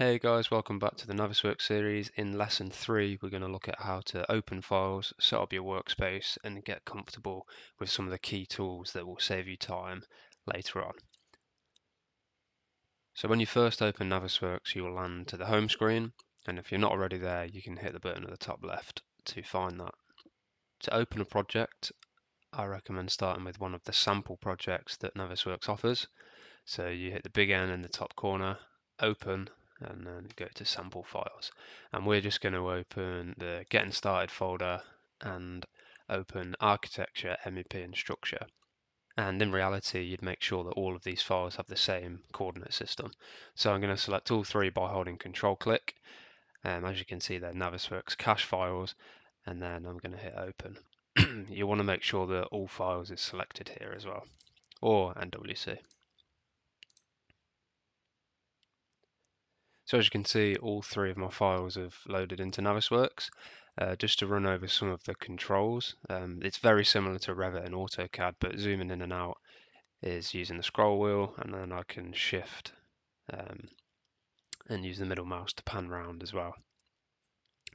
Hey guys, welcome back to the Navisworks series. In lesson 3, we're going to look at how to open files, set up your workspace, and get comfortable with some of the key tools that will save you time later on. So when you first open Navisworks, you'll land to the home screen, and if you're not already there, you can hit the button at the top left to find that. To open a project, I recommend starting with one of the sample projects that Navisworks offers. So you hit the big N in the top corner, open, and then go to sample files. And we're just going to open the getting started folder and open architecture, MEP and structure. And in reality, you'd make sure that all of these files have the same coordinate system. So I'm going to select all three by holding control click. As you can see, they're Navisworks cache files, and then I'm going to hit open. You want to make sure that all files is selected here as well, or NWC. So as you can see, all three of my files have loaded into Navisworks. Just to run over some of the controls, it's very similar to Revit and AutoCAD, but zooming in and out is using the scroll wheel, and then I can shift and use the middle mouse to pan round as well.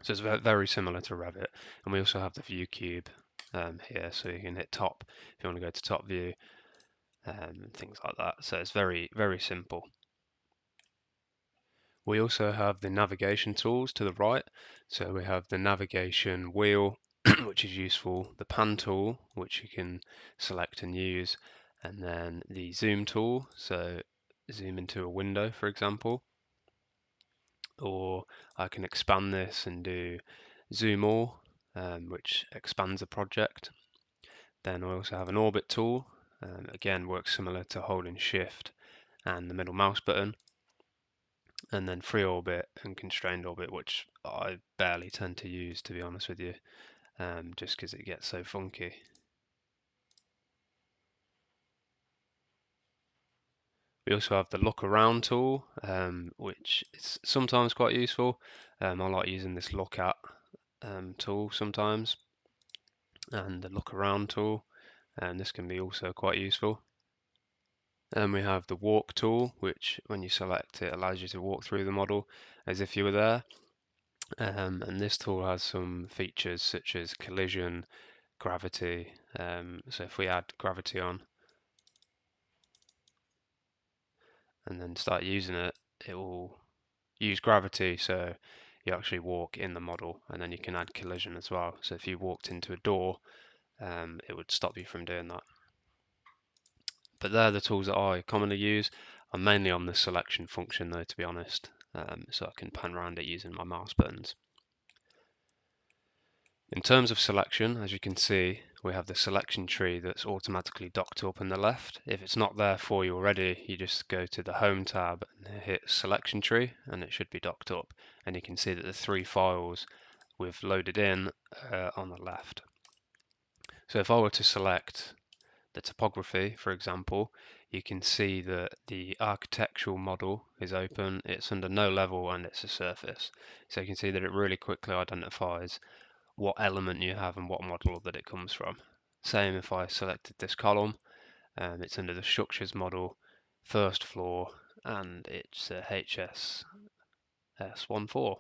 So it's very similar to Revit, and we also have the view cube here, so you can hit top if you want to go to top view, and things like that. So it's very simple. We also have the navigation tools to the right. So we have the navigation wheel, which is useful, the pan tool, which you can select and use, and then the zoom tool, so zoom into a window, for example. Or I can expand this and do zoom all, which expands a project. Then I also have an orbit tool, again works similar to holding shift and the middle mouse button. And then free orbit and constrained orbit, which I barely tend to use, to be honest with you, just because it gets so funky. We also have the look around tool, which is sometimes quite useful. I like using this look at tool sometimes, and the look around tool, and this can be also quite useful. And we have the walk tool, which when you select it allows you to walk through the model as if you were there. And this tool has some features such as collision, gravity. So if we add gravity on and then start using it, it will use gravity so you actually walk in the model, and then you can add collision as well. So if you walked into a door, it would stop you from doing that. But they're the tools that I commonly use. I'm mainly on the selection function though, to be honest, so I can pan around it using my mouse buttons. In terms of selection, as you can see, we have the selection tree that's automatically docked up on the left. If it's not there for you already, you just go to the Home tab and hit Selection Tree, and it should be docked up. And you can see that the three files we've loaded in on the left. So if I were to select the topography, for example, you can see that the architectural model is open, it's under no level, and it's a surface. So you can see that it really quickly identifies what element you have and what model that it comes from. Same if I selected this column, it's under the structures model, first floor, and it's a HSS14.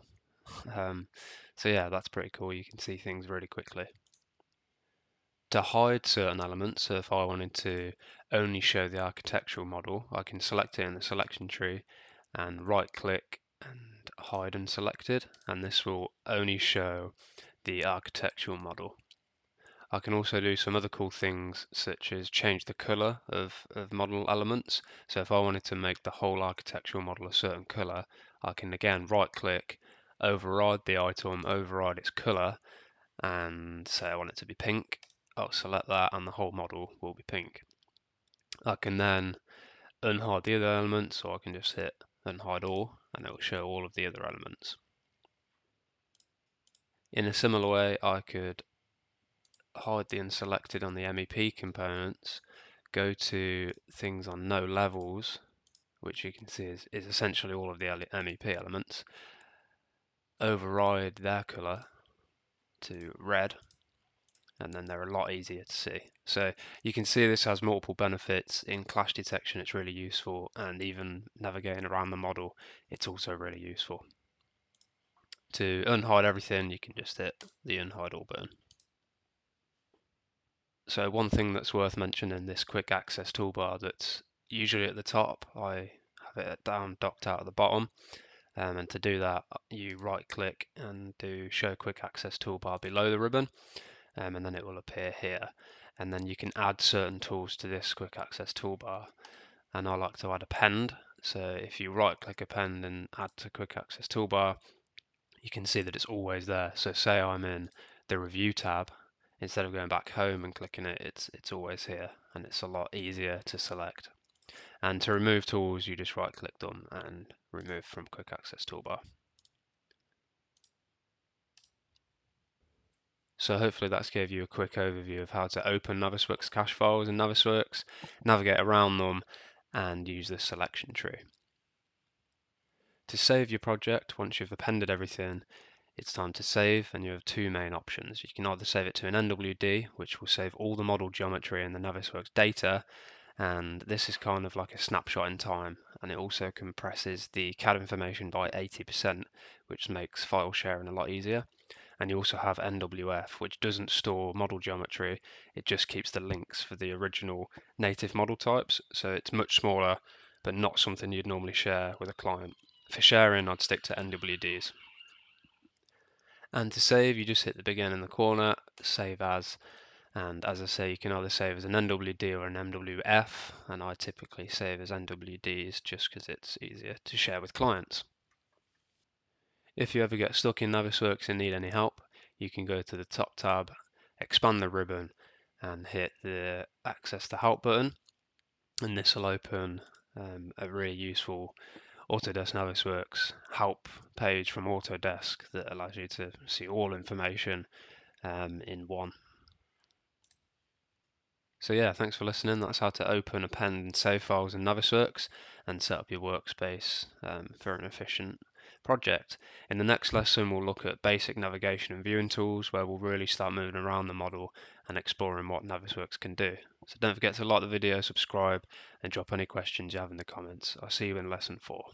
So yeah, that's pretty cool. You can see things really quickly. To hide certain elements, so if I wanted to only show the architectural model, I can select it in the selection tree and right click and hide unselected, and this will only show the architectural model. I can also do some other cool things such as change the color of model elements. So if I wanted to make the whole architectural model a certain color, I can again right click, override the item, override its color, and say I want it to be pink. I'll select that and the whole model will be pink. I can then unhide the other elements, or I can just hit unhide all and it will show all of the other elements. In a similar way, I could hide the unselected on the MEP components, go to things on no levels, which you can see is essentially all of the MEP elements, override their color to red, and then they're a lot easier to see. So you can see this has multiple benefits. In clash detection, it's really useful, and even navigating around the model, it's also really useful. To unhide everything, you can just hit the unhide all button. So one thing that's worth mentioning in this quick access toolbar that's usually at the top, I have it down docked out at the bottom. And to do that, you right click and do show quick access toolbar below the ribbon, and then it will appear here. And then you can add certain tools to this quick access toolbar. And I like to add append. So if you right click append and add to quick access toolbar, you can see that it's always there. So say I'm in the review tab, instead of going back home and clicking it, it's always here, and it's a lot easier to select. And to remove tools, you just right click them and remove from quick access toolbar. So hopefully that's gave you a quick overview of how to open Navisworks cache files in Navisworks, navigate around them, and use this selection tree. To save your project, once you've appended everything, it's time to save, and you have two main options. You can either save it to an NWD, which will save all the model geometry and the Navisworks data, and this is kind of like a snapshot in time, and it also compresses the CAD information by 80%, which makes file sharing a lot easier. And you also have NWF, which doesn't store model geometry, it just keeps the links for the original native model types, so it's much smaller, but not something you'd normally share with a client. For sharing, I'd stick to NWDs. And to save, you just hit the big N in the corner, save as, and as I say, you can either save as an NWD or an MWF, and I typically save as NWDs just because it's easier to share with clients. If you ever get stuck in Navisworks and need any help, you can go to the top tab, expand the ribbon, and hit the Access to Help button, and this will open a really useful Autodesk Navisworks help page from Autodesk that allows you to see all information in one. So yeah, thanks for listening. That's how to open, append, and save files in Navisworks and set up your workspace for an efficient project. In the next lesson, we'll look at basic navigation and viewing tools, where we'll really start moving around the model and exploring what Navisworks can do. So don't forget to like the video, subscribe, and drop any questions you have in the comments. I'll see you in lesson 4.